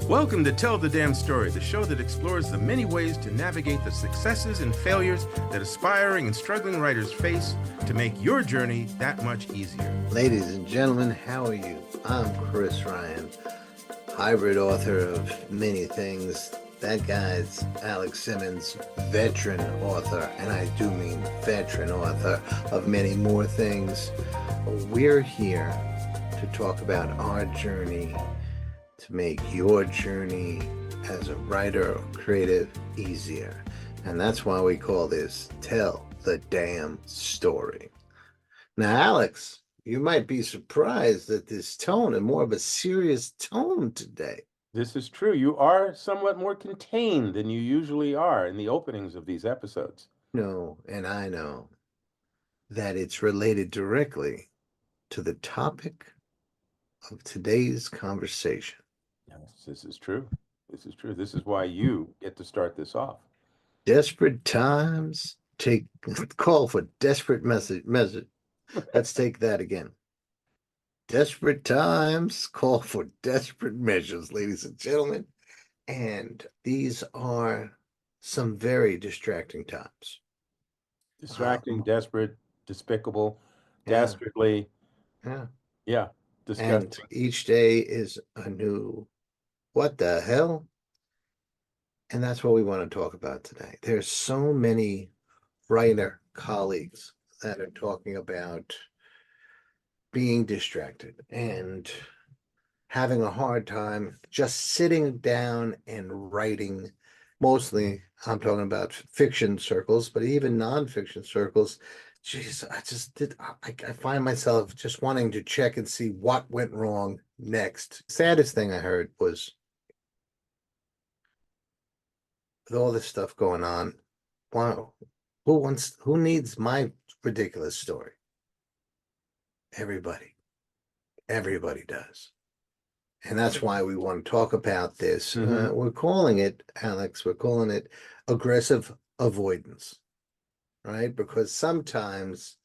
Welcome to Tell the Damn Story, the show that explores the many ways to navigate the successes and failures that aspiring and struggling writers face to make your journey that much easier. Ladies and gentlemen, how are you? I'm Chris Ryan, hybrid author of many things. That guy's Alex Simmons, veteran author, and I do mean veteran author of many more things. We're here to talk about our journey to make your journey as a writer or creative easier. And that's why we call this Tell the Damn Story. Now, Alex, you might be surprised at this tone and more of a serious tone today. This is true. You are somewhat more contained than you usually are in the openings of these episodes. No, and I know that it's related directly to the topic of today's conversation. Yes, this is true. This is true. This is why you get to start this off. Desperate times call for desperate message. Let's take that again. Desperate times call for desperate measures, ladies and gentlemen. And these are some very distracting times. Distracting, desperate, despicable, dastardly. Yeah. Disgusting. And each day is a new, what the hell? And that's what we want to talk about today. There's so many writer colleagues that are talking about being distracted and having a hard time just sitting down and writing. Mostly, I'm talking about fiction circles, but even nonfiction circles. Geez, I find myself just wanting to check and see what went wrong next. Saddest thing I heard was, with all this stuff going on, wow, who needs my ridiculous story? Everybody does. And that's why we want to talk about this. We're calling it, Alex, aggressive avoidance, right? Because sometimes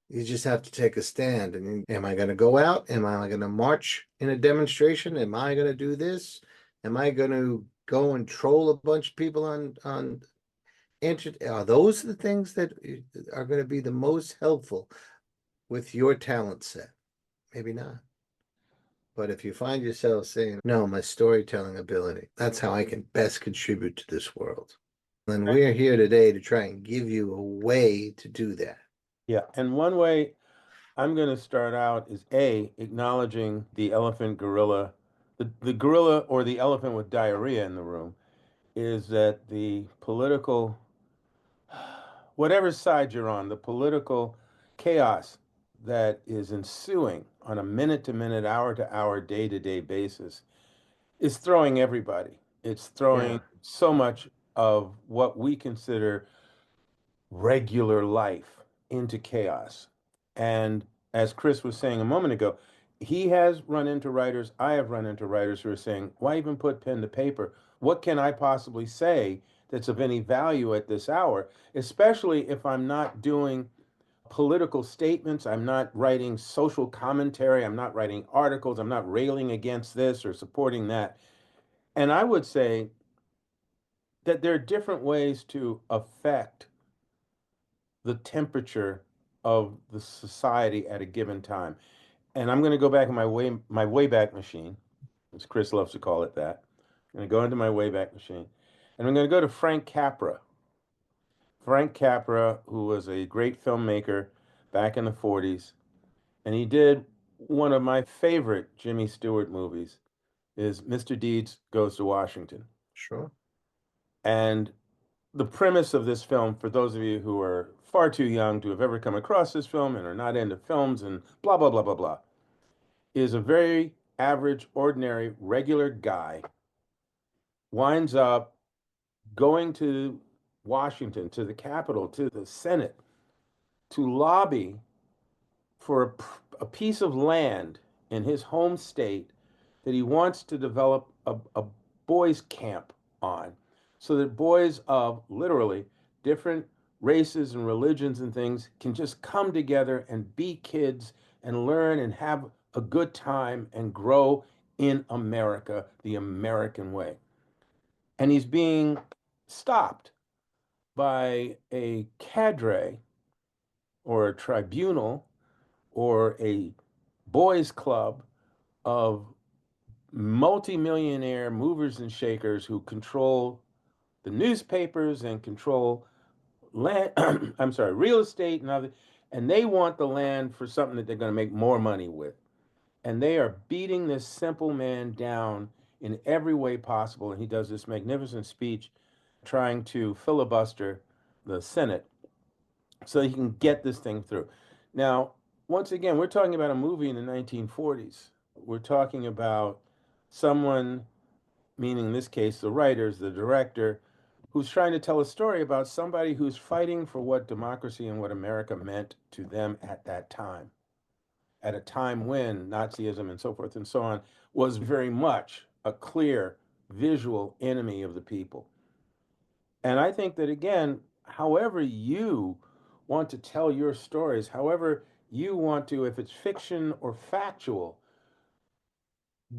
you just have to take a stand. And am I going to go out? Am I going to march in a demonstration? Am I going to do this? Am I going to go and troll a bunch of people on internet? Are those the things that are going to be the most helpful with your talent set? Maybe not. But if you find yourself saying, no, my storytelling ability, that's how I can best contribute to this world. And we're here today to try and give you a way to do that. Yeah. And one way I'm going to start out is acknowledging the elephant gorilla, the gorilla or the elephant with diarrhea in the room, is that the political, whatever side you're on, the political chaos that is ensuing on a minute to minute, hour to hour, day to day basis is throwing everybody. It's throwing so much of what we consider regular life into chaos. And as Chris was saying a moment ago, he has run into writers, I have run into writers who are saying, why even put pen to paper? What can I possibly say that's of any value at this hour? Especially if I'm not doing political statements, I'm not writing social commentary, I'm not writing articles, I'm not railing against this or supporting that. And I would say that there are different ways to affect the temperature of the society at a given time. And I'm going to go back in my wayback machine, as Chris loves to call it that. I'm going to go into my wayback machine, and I'm going to go to Frank Capra. Frank Capra, who was a great filmmaker back in the 40s, and he did one of my favorite Jimmy Stewart movies, is Mr. Deeds Goes to Washington. Sure. And the premise of this film, for those of you who are far too young to have ever come across this film and are not into films and blah, blah, blah, blah, blah, is a very average, ordinary, regular guy winds up going to Washington, to the Capitol, to the Senate, to lobby for a piece of land in his home state that he wants to develop a boys' camp on, so that boys of literally different races and religions and things can just come together and be kids and learn and have a good time and grow in America, the American way. And he's being stopped by a cadre or a tribunal or a boys' club of multimillionaire movers and shakers who control the newspapers and control land, I'm sorry, real estate and other, and they want the land for something that they're going to make more money with. And they are beating this simple man down in every way possible. And he does this magnificent speech trying to filibuster the Senate so he can get this thing through. Now, once again, we're talking about a movie in the 1940s. We're talking about someone, meaning in this case the writers, the director, who's trying to tell a story about somebody who's fighting for what democracy and what America meant to them at that time, at a time when Nazism and so forth and so on was very much a clear visual enemy of the people. And I think that, again, however you want to tell your stories, however you want to, if it's fiction or factual,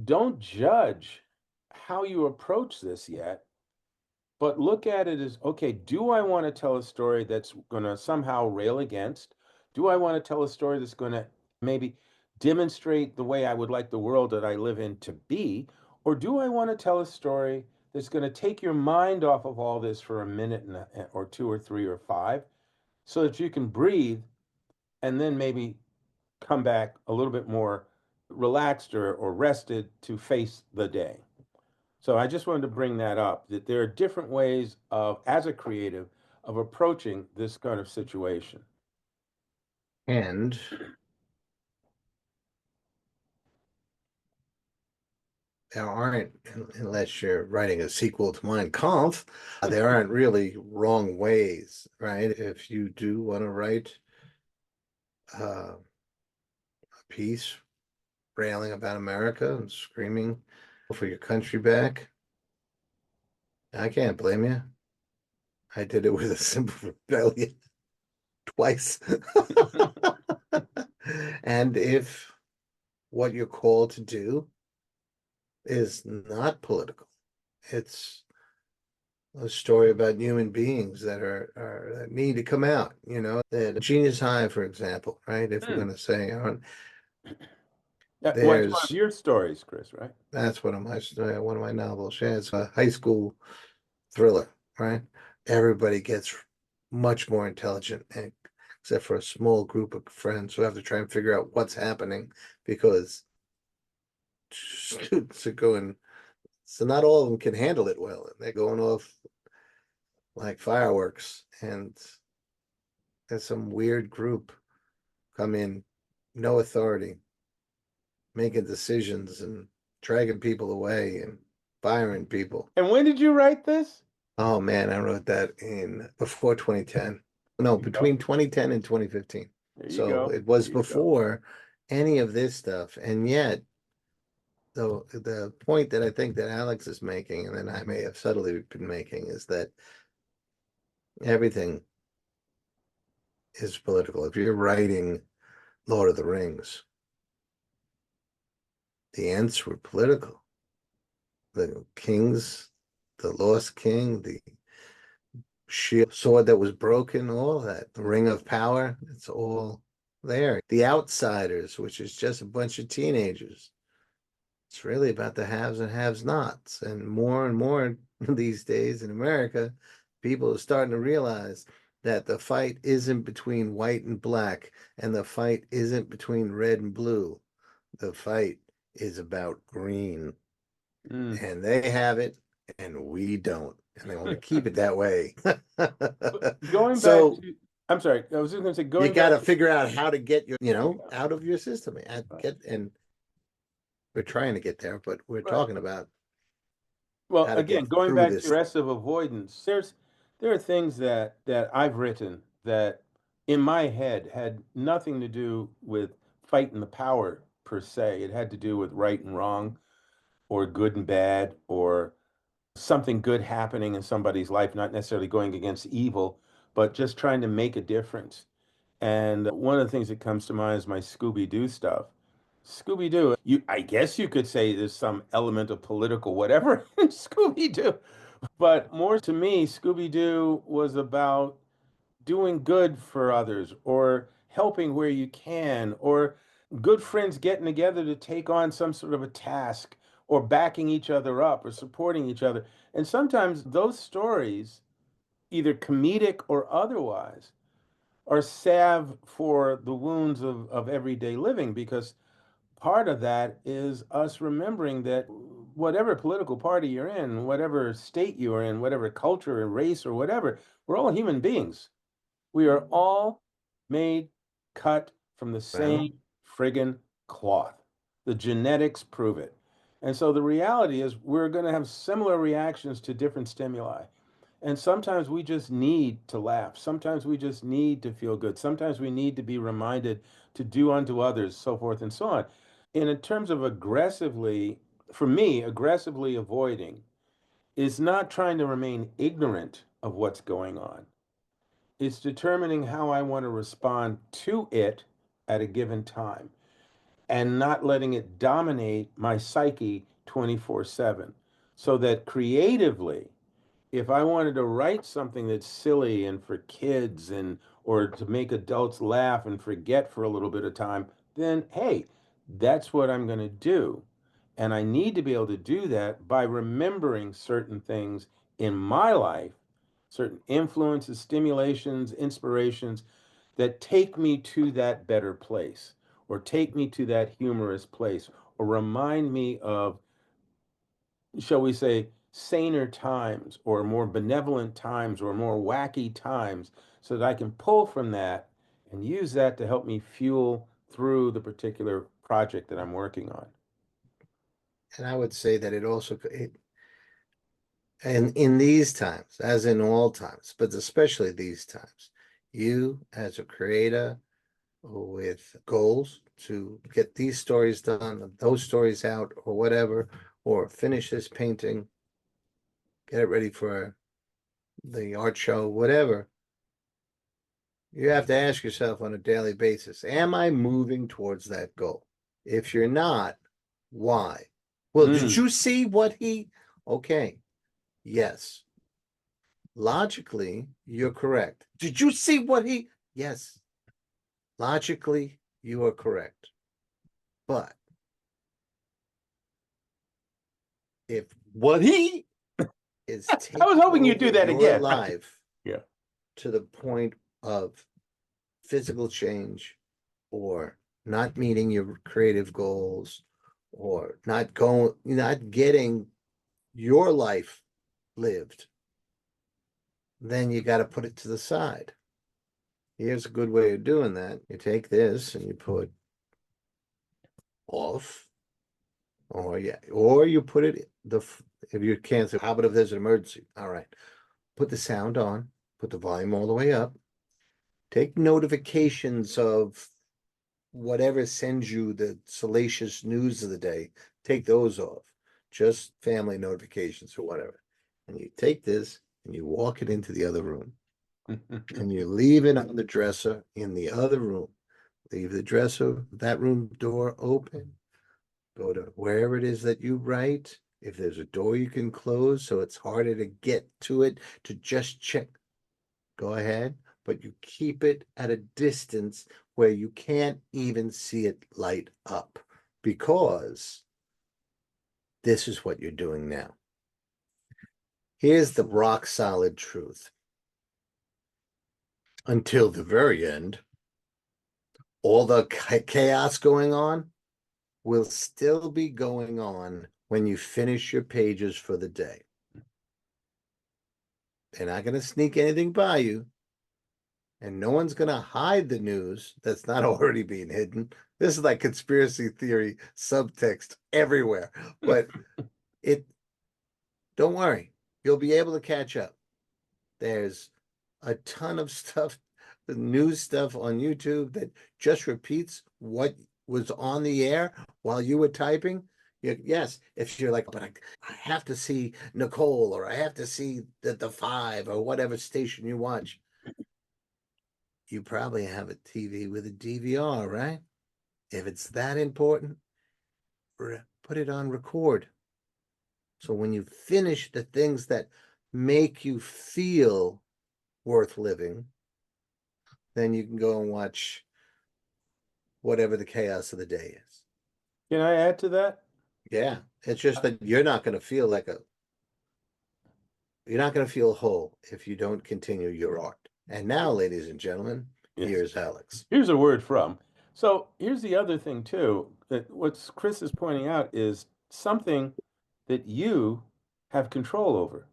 don't judge how you approach this yet, but look at it as, okay, do I want to tell a story that's going to somehow rail against? Do I want to tell a story that's going to maybe demonstrate the way I would like the world that I live in to be? Or do I want to tell a story that's going to take your mind off of all this for a minute or two or three or five so that you can breathe and then maybe come back a little bit more relaxed or rested to face the day? So I just wanted to bring that up, that there are different ways of, as a creative, of approaching this kind of situation. And there aren't, unless you're writing a sequel to Mein Kampf, there aren't really wrong ways, right? If you do want to write a piece railing about America and screaming for your country back, I can't blame you. I did it with a simple rebellion twice. And if what you're called to do is not political, it's a story about human beings that need to come out, that Genius High, for example, right? If we're Hmm. going to say Well, it's one of there's your stories, Chris, right? that's one of my novels. Yeah, it's a high school thriller, right? Everybody gets much more intelligent, except for a small group of friends who have to try and figure out what's happening because students are going, so not all of them can handle it well, and they're going off like fireworks. And there's some weird group come in, no authority, making decisions and dragging people away and firing people. And when did you write this? Oh man, I wrote that in before 2010. No, There you go. between 2010 and 2015. There you So go. it was There you go. before any of this stuff. And yet, the point that I think that Alex is making, and then I may have subtly been making, is that everything is political. If you're writing Lord of the Rings, the Ents were political. The kings, the lost king, the shield sword that was broken, all that, the ring of power, it's all there. The outsiders, which is just a bunch of teenagers. It's really about the haves and haves nots. And more these days in America, people are starting to realize that the fight isn't between white and black, and the fight isn't between red and blue. The fight is about green. Mm. And they have it, and we don't. And they want to keep it that way. But going back So to, I'm sorry, I was just going to say, you going got back to to, figure out how to get there you go. out of your system and Right. and we're trying to get there, but we're Right. talking about Well, how to again, get going through back to this. your rest of avoidance, there are things that I've written that in my head had nothing to do with fighting the power per se. It had to do with right and wrong or good and bad or something good happening in somebody's life, not necessarily going against evil, but just trying to make a difference. And one of the things that comes to mind is my Scooby-Doo stuff. Scooby-Doo. I guess you could say there's some element of political whatever in Scooby-Doo. But more to me, Scooby-Doo was about doing good for others or helping where you can or good friends getting together to take on some sort of a task or backing each other up or supporting each other. And sometimes those stories, either comedic or otherwise, are salve for the wounds of everyday living because part of that is us remembering that whatever political party you're in, whatever state you're in, whatever culture or race or whatever, we're all human beings. We are all made, cut from the Well, same friggin' cloth. The genetics prove it. And so the reality is we're going to have similar reactions to different stimuli. And sometimes we just need to laugh. Sometimes we just need to feel good. Sometimes we need to be reminded to do unto others, so forth and so on. And in terms of aggressively, for me, aggressively avoiding is not trying to remain ignorant of what's going on. It's determining how I want to respond to it at a given time and not letting it dominate my psyche 24/7. So that creatively, if I wanted to write something that's silly and for kids and or to make adults laugh and forget for a little bit of time, then hey, that's what I'm going to do. And I need to be able to do that by remembering certain things in my life, certain influences, stimulations, inspirations that take me to that better place or take me to that humorous place or remind me of, shall we say, saner times or more benevolent times or more wacky times so that I can pull from that and use that to help me fuel through the particular project that I'm working on. and I would say that and in these times, as in all times, but especially these times, you as a creator with goals to get these stories done, those stories out, or whatever, or finish this painting, get it ready for the art show, whatever. You have to ask yourself on a daily basis, am I moving towards that goal? If you're not, why? Well, did Mm. you see what he? Okay, yes. Logically, you're correct. Did you see what he? Yes. Logically, you are correct. But if what he is I was taking hoping you'd over do that your again. life Yeah. to the point of physical change or not meeting your creative goals or not getting your life lived, then you got to put it to the side. Here's a good way of doing that. You take this and you put off, or you put it if you can't say, how about if there's an emergency? All right, put the sound on, put the volume all the way up, take notifications of whatever sends you the salacious news of the day, take those off. Just family notifications or whatever. And you take this and you walk it into the other room and you leave it on the dresser in the other room. Leave the dresser, that room door open. Go to wherever it is that you write. If there's a door you can close so it's harder to get to it, to just check, go ahead, but you keep it at a distance where you can't even see it light up because this is what you're doing now. Here's the rock solid truth. Until the very end, all the chaos going on will still be going on when you finish your pages for the day. They're not going to sneak anything by you, and no one's going to hide the news that's not already being hidden. This is like conspiracy theory subtext everywhere, but it, don't worry, you'll be able to catch up. There's a ton of stuff, the news stuff on YouTube that just repeats what was on the air while you were typing. Yes, if you're like, but I have to see Nicole or I have to see the five or whatever station you watch. You probably have a TV with a DVR, right? If it's that important, put it on record. So when you finish the things that make you feel worth living, then you can go and watch whatever the chaos of the day is. Can I add to that? Yeah. It's just that you're not going to feel whole if you don't continue your art. And now, ladies and gentlemen, Yes. here's Alex. Here's a word from. So here's the other thing too, that what Chris is pointing out is something that you have control over.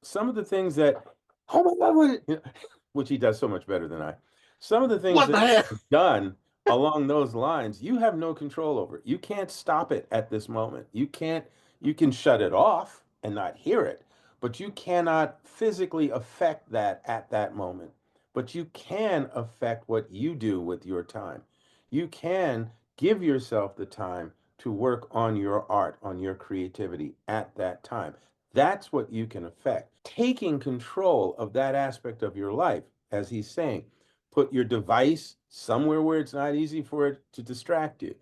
Some of the things that, oh my God, which he does so much better than I. Some of the things What that the heck? are done along those lines, you have no control over. You can't stop it at this moment. You can shut it off and not hear it, but you cannot physically affect that at that moment. But you can affect what you do with your time. You can give yourself the time to work on your art, on your creativity at that time. That's what you can affect. Taking control of that aspect of your life, as he's saying, put your device somewhere where it's not easy for it to distract you.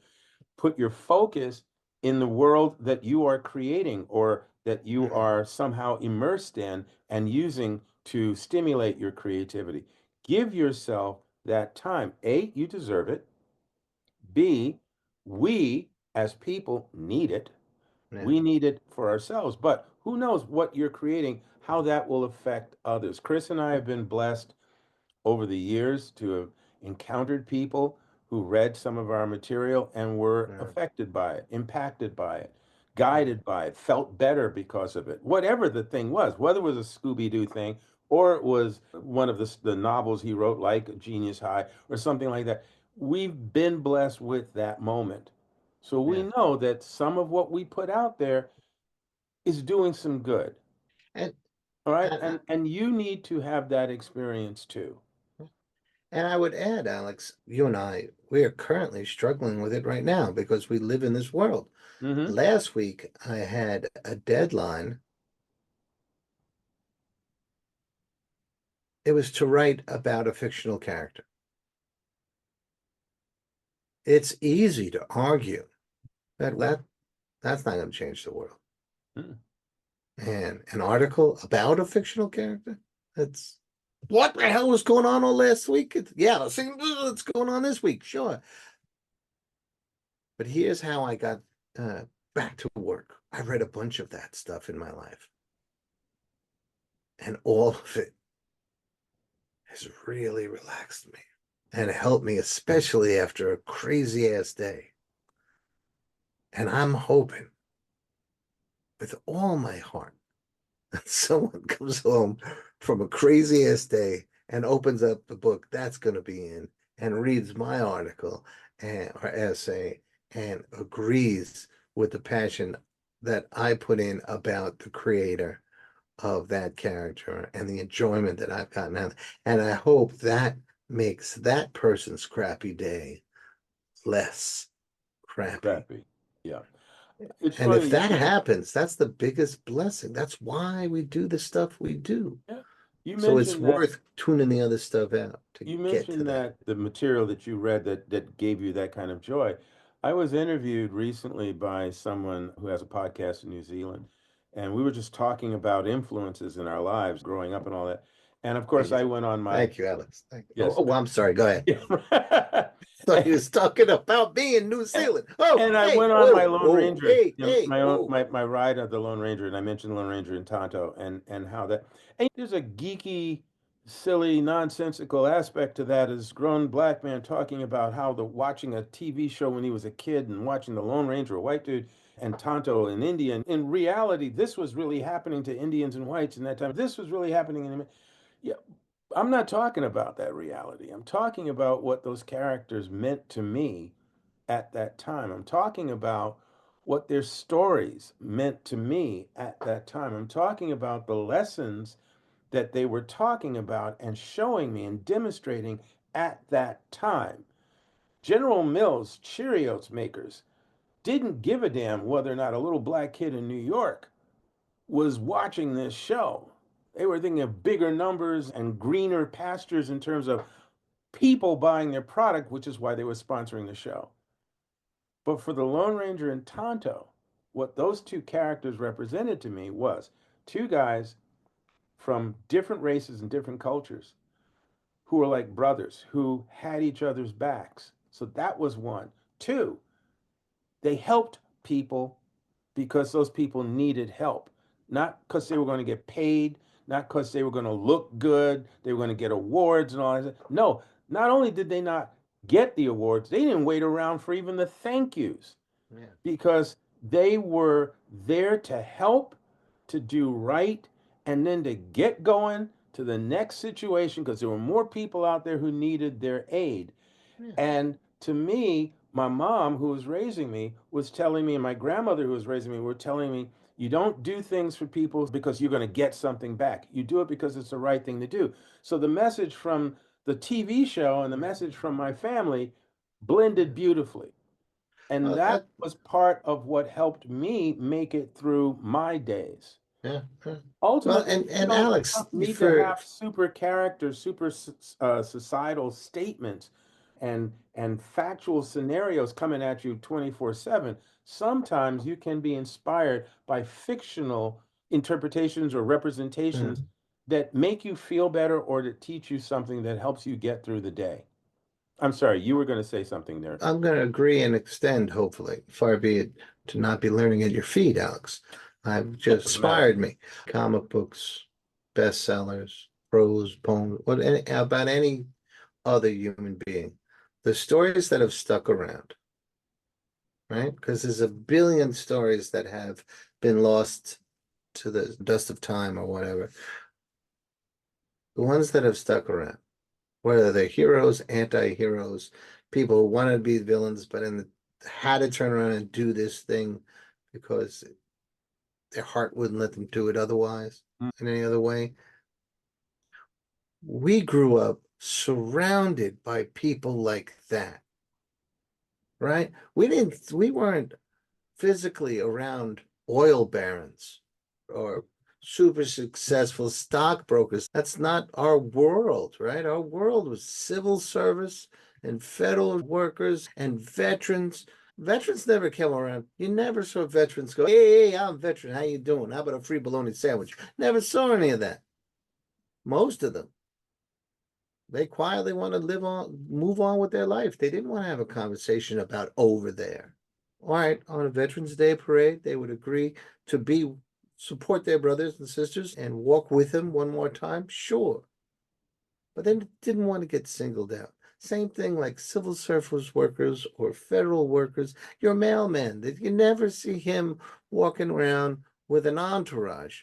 Put your focus in the world that you are creating or that you Mhm. are somehow immersed in and using to stimulate your creativity. Give yourself that time. A, you deserve it. B, we as people need it. Yeah. We need it for ourselves, but who knows what you're creating, how that will affect others. Chris and I have been blessed over the years to have encountered people who read some of our material and were Yeah. affected by it, impacted by it, Yeah. guided by it, felt better because of it. Whatever the thing was, whether it was a Scooby Doo thing or it was one of the novels he wrote, like Genius High or something like that, we've been blessed with that moment. So we Yeah. know that some of what we put out there is doing some good. And All right. and And you need to have that experience too. and I would add, Alex, you and we are currently struggling with it right now because we live in this world. Mm-hmm. Last week, I had a deadline. It was to write about a fictional character. It's easy to argue that's not going to change the world. Mm. And an article about a fictional character, that's what the hell was going on all last week? Yeah, see what's going on this week, sure. But here's how I got back to work. I read a bunch of that stuff in my life, and all of it has really relaxed me and helped me, especially after a crazy ass day. And I'm hoping with all my heart that someone comes home from a crazy ass day and opens up the book that's going to be in and reads my article or essay and agrees with the passion that I put in about the creator of that character and the enjoyment that I've gotten out. And I hope that makes that person's crappy day less crappy. Crappy. Yeah. It's And if funny. that happens, that's the biggest blessing. That's why we do the stuff we do. Yeah. You So it's mentioned that worth tuning the other stuff out to you get to mentioned that. that the material that you read that gave you that kind of joy. I was interviewed recently by someone who has a podcast in New Zealand, and we were just talking about influences in our lives growing up and all that. And of course, I went on my Thank you, Alex. Thank you. yes. I'm sorry. Go ahead. Yeah. So he was talking about me in New And, Zealand. Oh, and I hey, went on my oh, Lone oh, Ranger, hey, hey, oh. my ride of the Lone Ranger, and I mentioned Lone Ranger in Tonto and how that and there's a geeky, silly, nonsensical aspect to that as grown black man talking about how the watching a TV show when he was a kid and watching the Lone Ranger, a white dude, and Tonto in India. And in reality, this was really happening to Indians and whites in that time. This was really happening in yeah. I'm not talking about that reality. I'm talking about what those characters meant to me at that time. I'm talking about what their stories meant to me at that time. I'm talking about the lessons that they were talking about and showing me and demonstrating at that time. General Mills, Cheerios makers, didn't give a damn whether or not a little black kid in New York was watching this show. They were thinking of bigger numbers and greener pastures in terms of people buying their product, which is why they were sponsoring the show. But for the Lone Ranger and Tonto, what those two characters represented to me was two guys from different races and different cultures who were like brothers, who had each other's backs. So that was one. Two, they helped people because those people needed help, not because they were going to get paid, not because they were going to look good, they were going to get awards and all that. No, not only did they not get the awards, they didn't wait around for even the thank yous Yeah. because they were there to help, to do right, and then to get going to the next situation because there were more people out there who needed their aid. Yeah. And to me, my mom, who was raising me, was telling me, and my grandmother, who was raising me, were telling me, you don't do things for people because you're going to get something back. You do it because it's the right thing to do. So the message from the TV show and the message from my family blended beautifully. And Well, that was part of what helped me make it through my days. yeah. Yeah. Well, Ultimately, and Alex, don't need to for have super characters, super societal statements, and factual scenarios coming at you 24/7. Sometimes you can be inspired by fictional interpretations or uh, representations that make you feel better or that teach you something that helps you get through the day. I'm sorry, you were going to say something there. I'm going to agree and extend, hopefully. Far be it to not be learning at your feet, Alex. I've just Doesn't matter. inspired me. Comic books, bestsellers, prose, poems, about any other human being. The stories that have stuck around, right? Because there's a billion stories that have been lost to the dust of time or whatever. The ones that have stuck around, whether they're heroes, anti-heroes, people who wanted to be villains, but had to turn around and do this thing because their heart wouldn't let them do it otherwise in any other way. We grew up surrounded by people like that, right? We weren't physically around oil barons or super successful stockbrokers. That's not our world, right? Our world was civil service and federal workers and veterans. Veterans never came around. You never saw veterans go, hey, I'm a veteran. How you doing? How about a free bologna sandwich? Never saw any of that. Most of them. They quietly want to live on, move on with their life. They didn't want to have a conversation about over there. All right, on a Veterans Day parade, they would agree to support their brothers and sisters and walk with them one more time, sure. But they didn't want to get singled out. Same thing like civil service workers or federal workers, your mailman, that you never see him walking around with an entourage.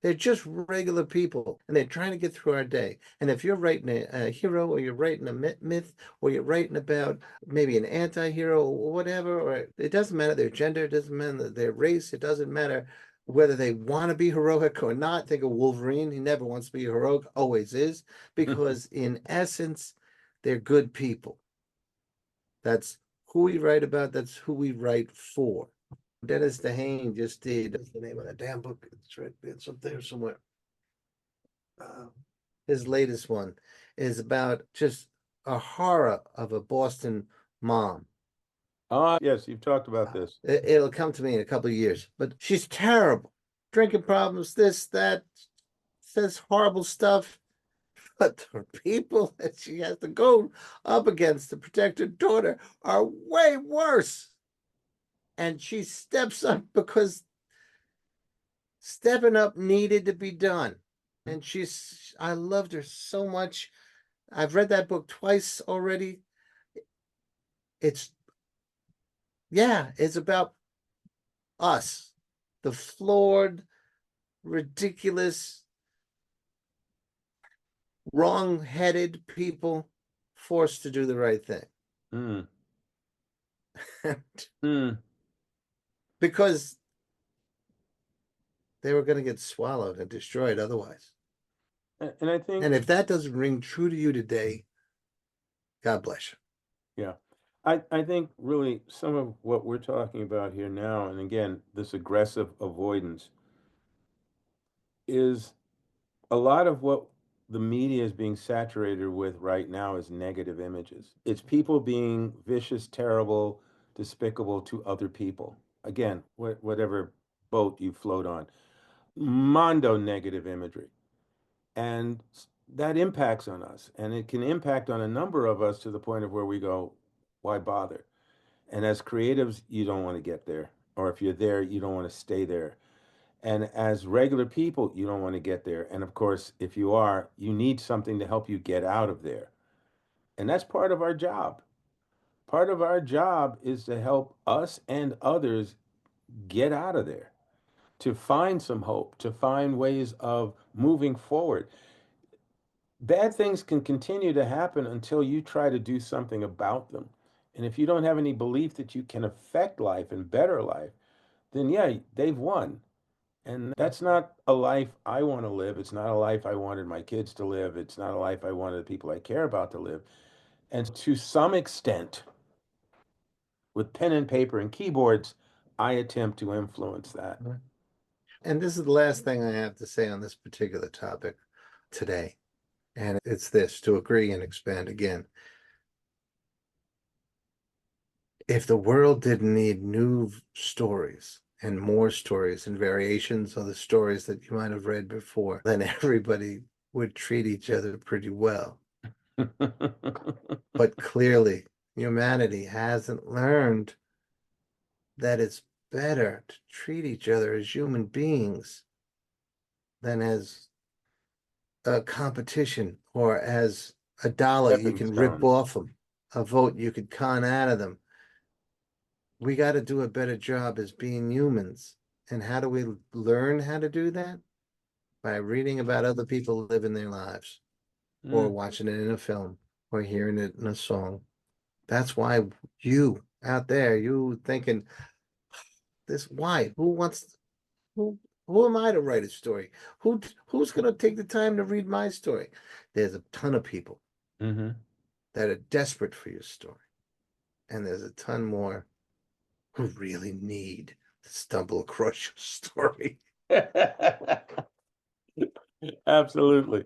They're just regular people and they're trying to get through our day. And if you're writing a hero or you're writing a myth or you're writing about maybe an anti-hero or whatever, or it doesn't matter their gender, it doesn't matter their race, it doesn't matter whether they want to be heroic or not. Think of Wolverine. He never wants to be heroic, always is, because in essence, they're good people. That's who we write about, that's who we write for. Dennis DeHaan just did. What's the name of that damn book? It's up there somewhere. Uh, his latest one is about just a horror of a Boston mom. Yes, you've talked about this. It'll come to me in a couple of years, but she's terrible. Drinking problems, this, that, says horrible stuff. But the people that she has to go up against to protect her daughter are way worse. And she steps up because stepping up needed to be done. And I loved her so much. I've read that book twice already. It's, yeah, it's about us, the flawed, ridiculous, wrong-headed people forced to do the right thing. Mm. Mm. Because they were going to get swallowed and destroyed otherwise. And I think, And if that doesn't ring true to you today, God bless you. yeah, I think really some of what we're talking about here now, and again, this aggressive avoidance is a lot of what the media is being saturated with right now is negative images. It's people being vicious, terrible, despicable to other people. Again, whatever boat you float on, mondo negative imagery. And that impacts on us. And it can impact on a number of us to the point of where we go, why bother? And as creatives, you don't want to get there. Or if you're there, you don't want to stay there. And as regular people, you don't want to get there. And of course, if you are, you need something to help you get out of there. And that's part of our job. Part of our job is to help us and others get out of there, to find some hope, to find ways of moving forward. Bad things can continue to happen until you try to do something about them. And if you don't have any belief that you can affect life and better life, then yeah, they've won. And that's not a life I want to live. It's not a life I wanted my kids to live. It's not a life I wanted the people I care about to live. And to some extent, with pen and paper and keyboards, I attempt to influence that. And this is the last thing I have to say on this particular topic today. And it's this, to agree and expand again. If the world didn't need new stories and more stories and variations of the stories that you might have read before, then everybody would treat each other pretty well. But clearly, humanity hasn't learned that it's better to treat each other as human beings than as a competition or as a dollar you Stepping can rip stones. off them, a vote you could con out of them. We got to do a better job as being humans. And how do we learn how to do that? By reading about other people living their lives, or Mm, watching it in a film, or hearing it in a song. That's why you out there, you thinking this, why? Who wants, who who am I to write a story? Who's gonna take the time to read my story? There's a ton of people hmm that are desperate for your story. And there's a ton more who really need to stumble across your story. Absolutely.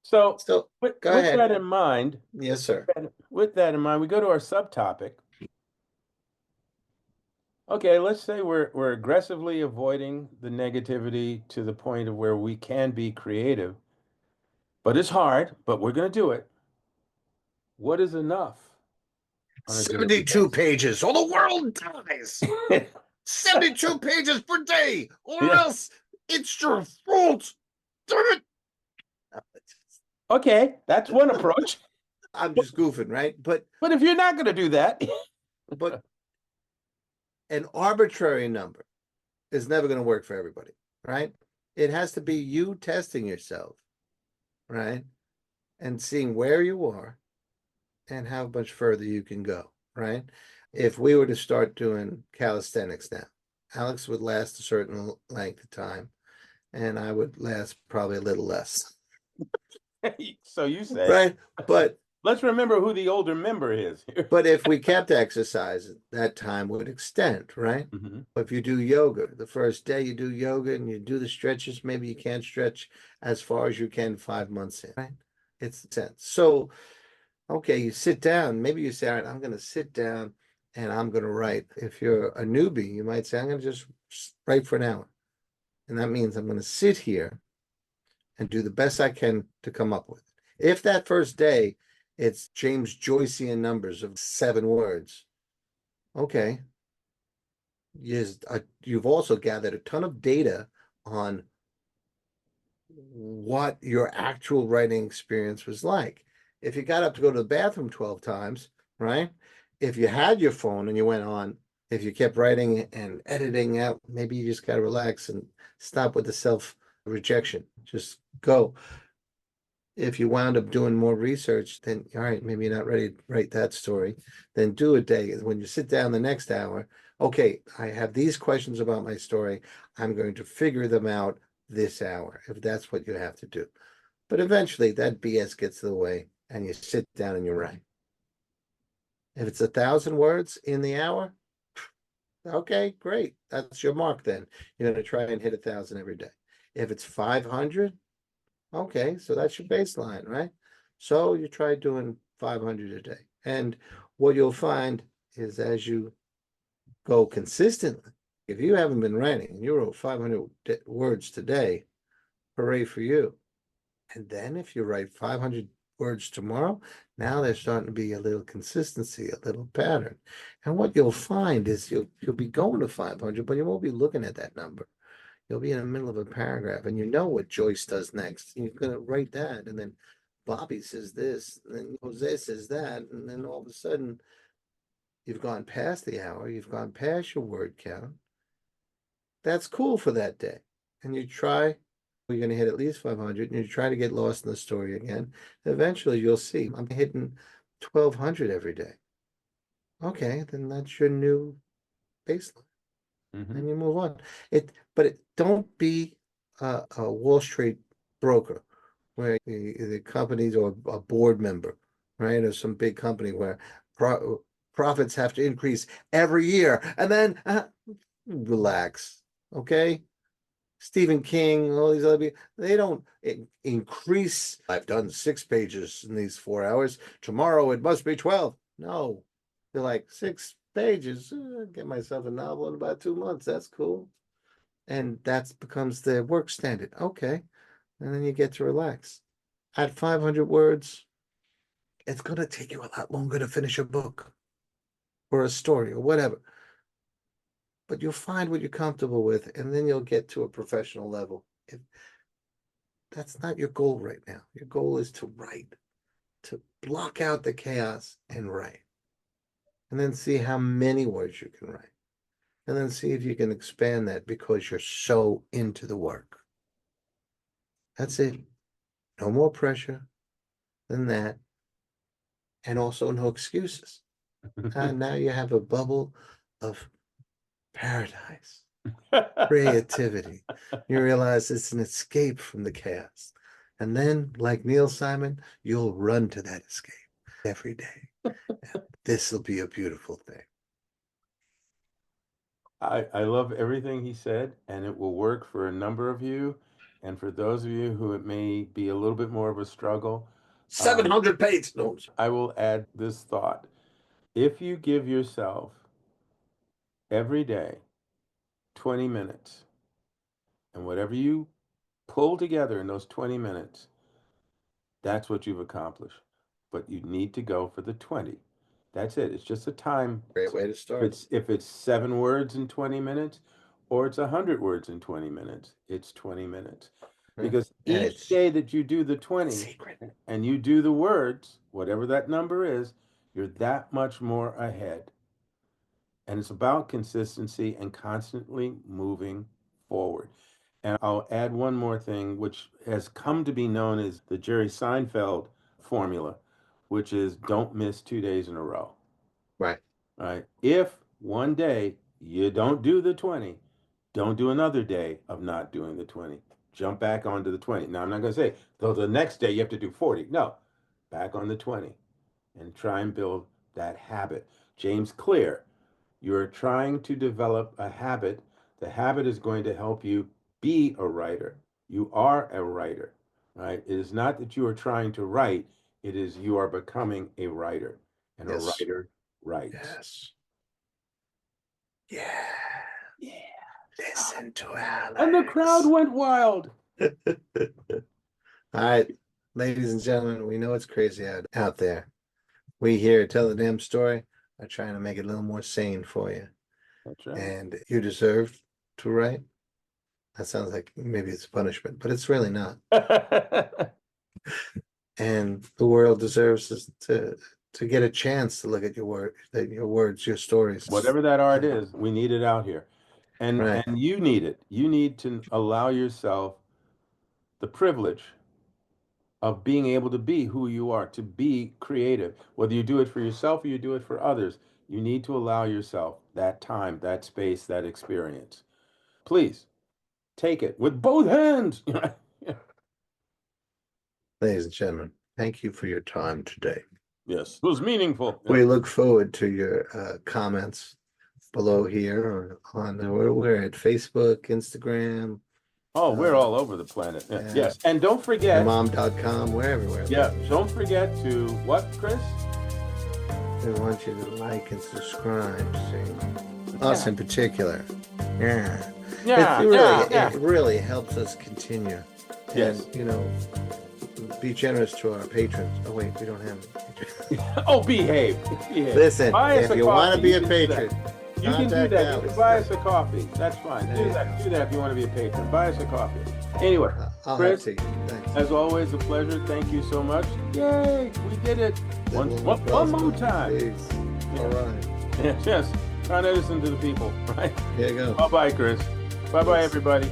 So, So go with ahead. that in mind, Yes, sir. with that in mind, we go to our subtopic. Okay, let's say we're aggressively avoiding the negativity to the point of where we can be creative, but it's hard, but we're going to do it. What is enough on a good every 72 pages or the world dies. day? 72 pages per day, or Yeah. else it's your fault. Damn Okay, that's one it. approach. I'm But just goofing, right? but if you're not going to do that, But an arbitrary number is never going to work for everybody, right? It has to be you testing yourself, right? And seeing where you are and how much further you can go, right? If we were to start doing calisthenics now, Alex would last a certain length of time, and I would last probably a little less, so you say. right? But Let's remember who the older member is here. but if we kept exercising, that time would extend, right? hmm If you do yoga, the first day you do yoga and you do the stretches, maybe you can't stretch as far as you can 5 months in, right? It's sense. So, okay, you sit down. Maybe you say, all right, I'm going to sit down and I'm going to write. If you're a newbie, you might say, I'm going to just write for an hour. And that means I'm going to sit here and do the best I can to come up with it. If that first day it's James Joycean numbers of 7 words, okay, yes, you've also gathered a ton of data on what your actual writing experience was like. If you got up to go to the bathroom 12 times, right? If you had your phone and you went on, if you kept writing and editing out, maybe you just got to relax and stop with the self rejection. Just go. If you wound up doing more research, then all right, maybe you're not ready to write that story. Then do a day. When you sit down the next hour, okay, I have these questions about my story. I'm going to figure them out this hour, if that's what you have to do. But eventually that BS gets in the way and you sit down and you write. If it's 1,000 words in the hour, okay, great. That's your mark then. You're going to try and hit 1,000 every day. If it's 500, Okay, so that's your baseline, right? So you try doing 500 a day. And what you'll find is as you go consistently, if you haven't been writing and you wrote 500 words today, hooray for you. And then if you write 500 words tomorrow, now there's starting to be a little consistency, a little pattern. And what you'll find is you'll be going to 500, but you won't be looking at that number. You'll be in the middle of a paragraph and you know what Joyce does next. And you're going to write that. And then Bobby says this, and then Jose says that. And then all of a sudden, you've gone past the hour, you've gone past your word count. That's cool for that day. And you try, you're going to hit at least 500, and you try to get lost in the story again. Eventually, you'll see I'm hitting 1200 every day. Okay, then that's your new baseline. Mm-hmm. And you move on. But don't be a Wall Street broker where the companies or a board member, right, or some big company where profits have to increase every year, and then relax, okay? Stephen King, all these other people, they don't increase. I've done 6 pages in these 4 hours. Tomorrow it must be 12. No, they're like 6 pages. Get myself a novel in about 2 months. That's cool. And that becomes the work standard. Okay. And then you get to relax. At 500 words, it's going to take you a lot longer to finish a book or a story or whatever. But you'll find what you're comfortable with, and then you'll get to a professional level. If that's not your goal right now, your goal is to write, to block out the chaos and write, and then see how many words you can write, and then see if you can expand that because you're so into the work. That's it. No more pressure than that, and also no excuses. Now you have a bubble of paradise, creativity. You realize it's an escape from the chaos. And then, like Neil Simon, you'll run to that escape every day. This will be a beautiful thing. I love everything he said, and it will work for a number of you. And for those of you who it may be a little bit more of a struggle, 700 pages. No, I will add this thought. If you give yourself every day 20 minutes, and whatever you pull together in those 20 minutes, that's what you've accomplished. But you need to go for the 20. That's it. It's just a time. great way to If start. it's 7 words in 20 minutes, or it's 100 words in 20 minutes, it's 20 minutes. Huh? Because And each it's day that you do the 20 secret. and you do the words, whatever that number is, you're that much more ahead. And it's about consistency and constantly moving forward. And I'll add one more thing, which has come to be known as the Jerry Seinfeld formula, which is don't miss 2 days in a row. Right. Right? If one day you don't do the 20, don't do another day of not doing the 20. Jump back onto the 20. Now, I'm not going to say, though the next day you have to do 40. No, back on the 20 and try and build that habit. James Clear, you're trying to develop a habit. The habit is going to help you be a writer. You are a writer, right? It is not that you are trying to write, it is you are becoming a writer, and a Yes. writer writes. Yes. Yeah. Yeah. Listen to And the crowd Alex. went wild. All right, ladies and gentlemen, we know it's crazy out there. We here at Tell the Damn Story are trying to make it a little more sane for you. That's right. And you deserve to write. That sounds like maybe it's punishment, but it's really not. And the world deserves to get a chance to look at your words, your stories. Whatever that art is, we need it out here. Right. And you need it. You need to allow yourself the privilege of being able to be who you are, to be creative. Whether you do it for yourself or you do it for others, you need to allow yourself that time, that space, that experience. Please take it with both hands. Ladies and gentlemen, thank you for your time today. Yes, it was meaningful. We look forward to your comments below here or on we're at Facebook, Instagram, Oh, we're all over the planet. Yeah. Yes. And don't forget. Mom.com, we're everywhere. Yeah. Don't forget to what, Chris? We want you to like and subscribe. See? Us in particular. Yeah. It really helps us continue. Yes. And, you know, be generous to our patrons. Oh, wait, we don't have any. Oh, behave. Listen, if you want to be a patron, you can do that. You can buy us a coffee. That's fine. Do that if you want to be a patron. Buy us a coffee. Anyway, Chris, Thanks. as always, a pleasure. Thank you so much. Yay, we did it. One more time. Please. All right. Yes. Con Edison to the people, right? Here you go. Bye-bye, Chris. Bye-bye, everybody.